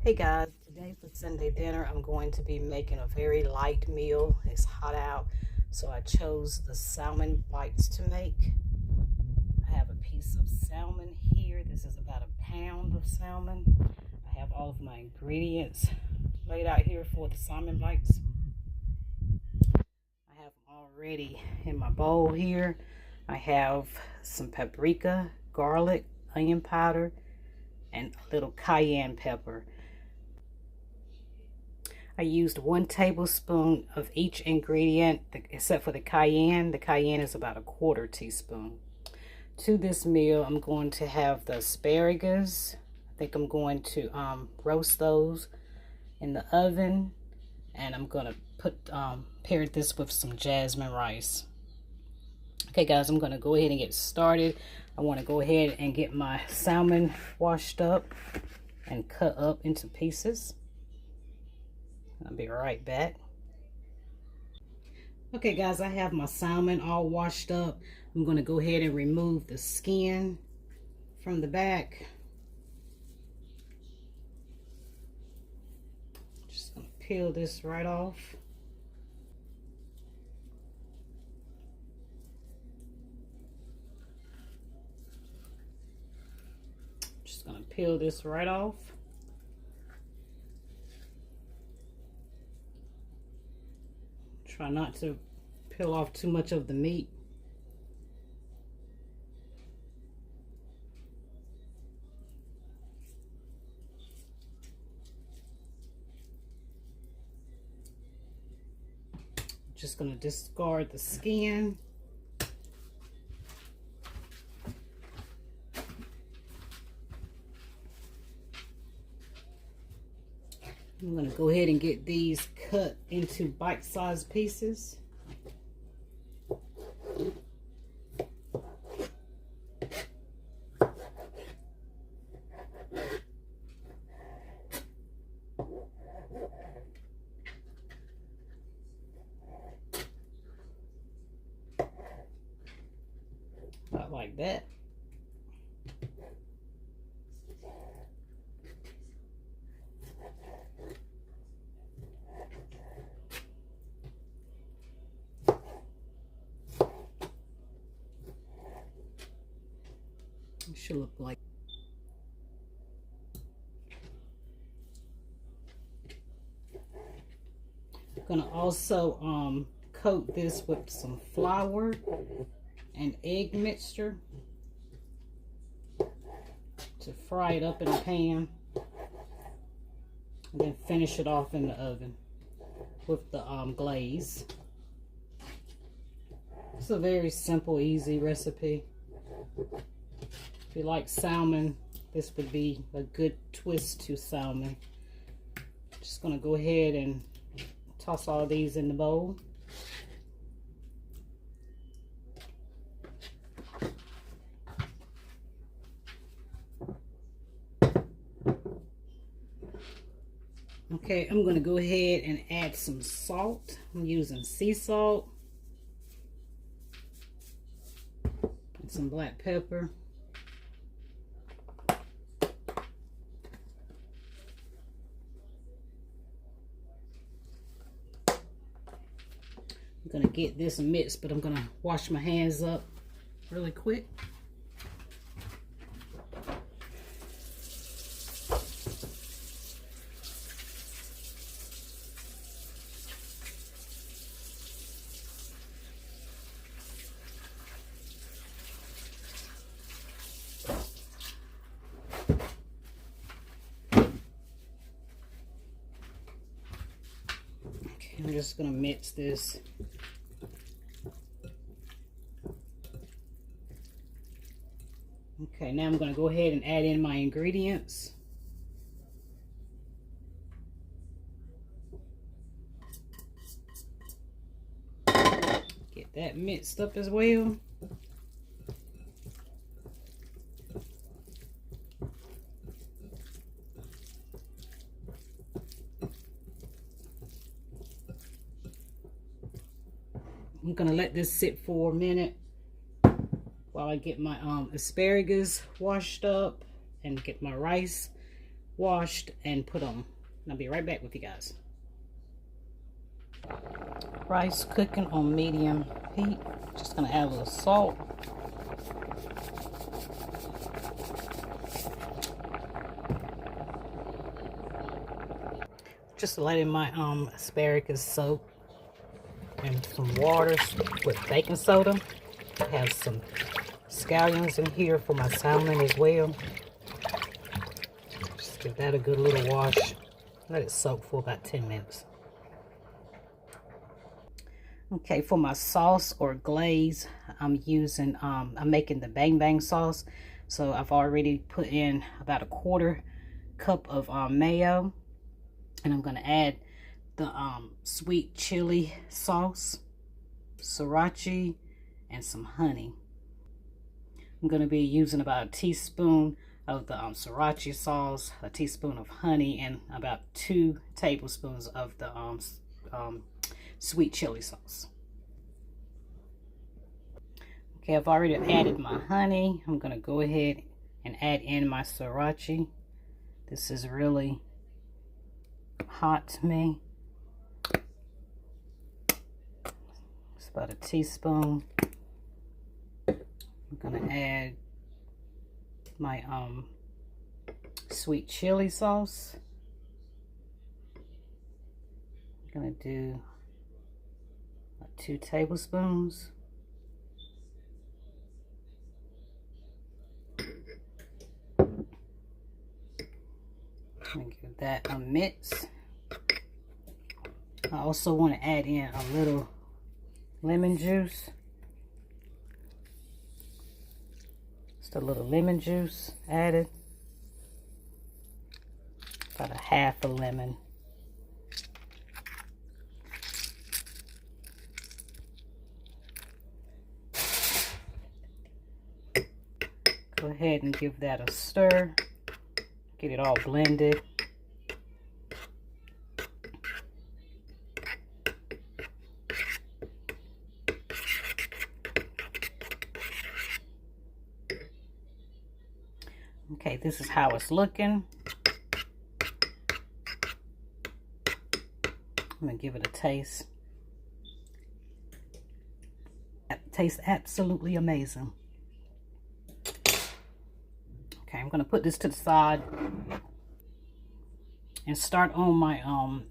Hey guys, today for Sunday dinner I'm going to be making a very light meal. It's hot out, so I chose the salmon bites to make. I have a piece of salmon here. This is about a pound of salmon. I have all of my ingredients laid out here for the salmon bites. I have them already in my bowl here. I have some paprika, garlic, onion powder, and a little cayenne pepper. I used 1 tablespoon of each ingredient except for the cayenne. The cayenne is about 1/4 teaspoon. To this meal, I'm going to have the asparagus. I think I'm going to roast those in the oven, and I'm going to pair this with some jasmine rice. Okay guys, I'm going to go ahead and get started. I want to go ahead and get my salmon washed up and cut up into pieces. I'll be right back. Okay guys, I have my salmon all washed up. I'm going to go ahead and remove the skin from the back. Just going to peel this right off. Just going to peel this right off. Try not to peel off too much of the meat. Just going to discard the skin. I'm going to go ahead and get these cut into bite-sized pieces. About like that. It should look like. I'm gonna also coat this with some flour and egg mixture to fry it up in a pan, and then finish it off in the oven with the glaze. It's a very simple, easy recipe. If you like salmon, this would be a good twist to salmon. Just gonna go ahead and toss all these in the bowl. Okay, I'm gonna go ahead and add some salt. I'm using sea salt and some black pepper. I'm gonna get this mixed, but I'm gonna wash my hands up really quick. Okay, I'm just gonna mix this. Okay, now I'm going to go ahead and add in my ingredients. Get that mixed up as well. I'm going to let this sit for a minute while I get my asparagus washed up and get my rice washed and put on. I'll be right back with you guys. Rice cooking on medium heat. Just gonna add a little salt. Just letting my asparagus soak in some water with baking soda. I have some scallions in here for my salmon as well. Just give that a good little wash. Let it soak for about 10 minutes. Okay, for my sauce or glaze, I'm making the bang bang sauce. So I've already put in about a 1/4 cup of mayo. And I'm going to add the sweet chili sauce, sriracha, and some honey. I'm going to be using about a teaspoon of the sriracha sauce, a teaspoon of honey, and about 2 tablespoons of the sweet chili sauce. Okay, I've already added my honey. I'm going to go ahead and add in my sriracha. This is really hot to me. It's about a teaspoon. I'm going to add my sweet chili sauce. I'm going to do 2 tablespoons. I'm going to give that a mix. I also want to add in a little lemon juice. Just a little lemon juice added. About a 1/2 a lemon. Go ahead and give that a stir. Get it all blended. Okay, this is how it's looking. I'm gonna give it a taste. It tastes absolutely amazing. Okay, I'm gonna put this to the side and start on my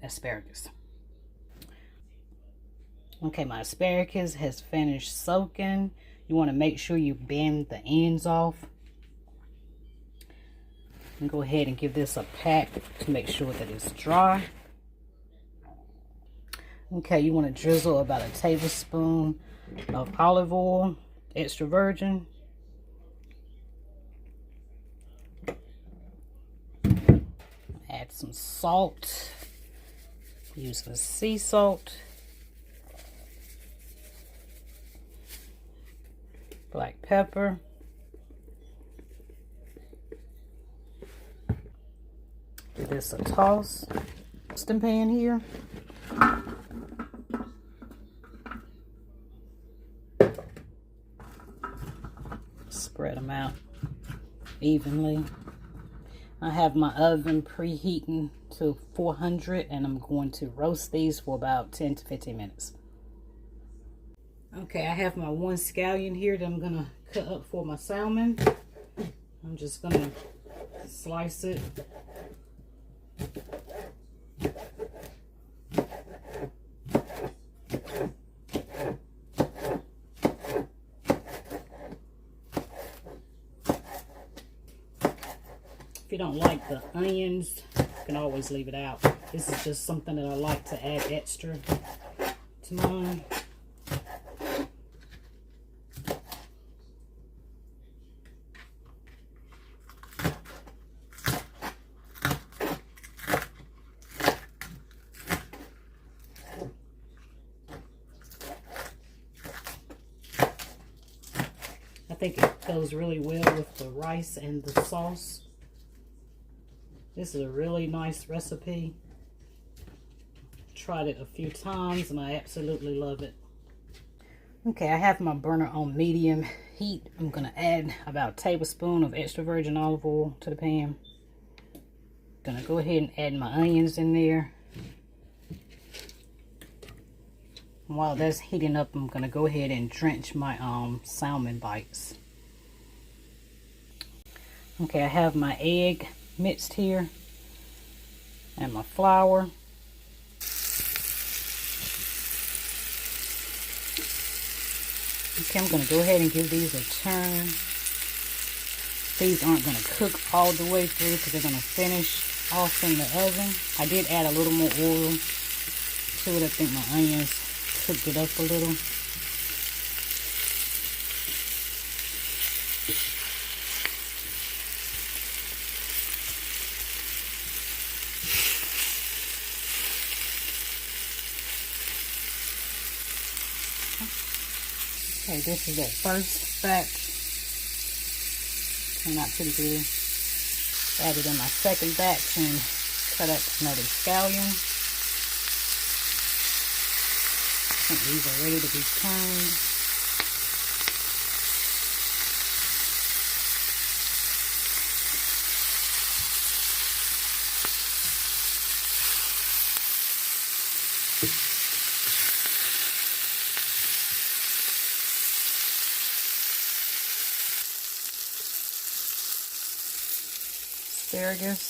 asparagus. Okay, my asparagus has finished soaking. You want to make sure you bend the ends off. And go ahead and give this a pat to make sure that it's dry. Okay, you want to drizzle about a tablespoon of olive oil, extra virgin. Add some salt. Use some sea salt. Black pepper. Give this a toss. Roasting pan here. Spread them out evenly. I have my oven preheating to 400 and I'm going to roast these for about 10 to 15 minutes. Okay, I have my 1 scallion here that I'm going to cut up for my salmon. I'm just going to slice it. If you don't like the onions, you can always leave it out. This is just something that I like to add extra to mine. I think it goes really well with the rice and the sauce. This is a really nice recipe. Tried it a few times and I absolutely love it. Okay, I have my burner on medium heat. I'm going to add about a tablespoon of extra virgin olive oil to the pan. Gonna go ahead and add my onions in there. While that's heating up, I'm gonna go ahead and drench my salmon bites. Okay, I have my egg mixed here and my flour. Okay, I'm gonna go ahead and give these a turn. These aren't gonna cook all the way through because they're gonna finish off in the oven. I did add a little more oil to it. I think my onions cooked it up a little. Okay, this is that first batch. Turned out pretty good. Added in my second batch and cut up another scallion. I think these are ready to be turned. Asparagus.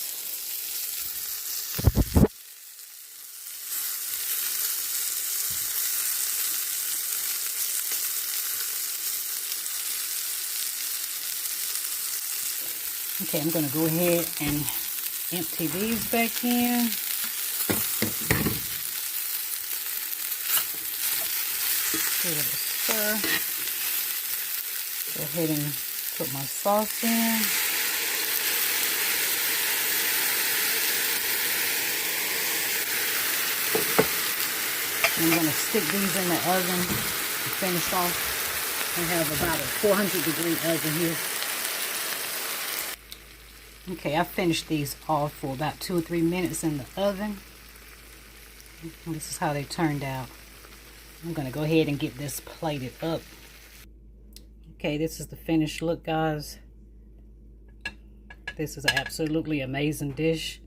Okay, I'm going to go ahead and empty these back in. Give it a stir. Go ahead and put my sauce in. I'm going to stick these in the oven and finish off. I have about a 400-degree oven here. Okay, I finished these off for about 2 or 3 minutes in the oven. And this is how they turned out. I'm going to go ahead and get this plated up. Okay, this is the finished look, guys. This is an absolutely amazing dish.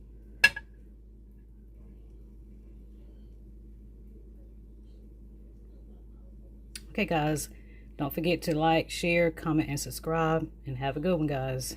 Okay, guys, don't forget to like, share, comment, and subscribe. And have a good one, guys.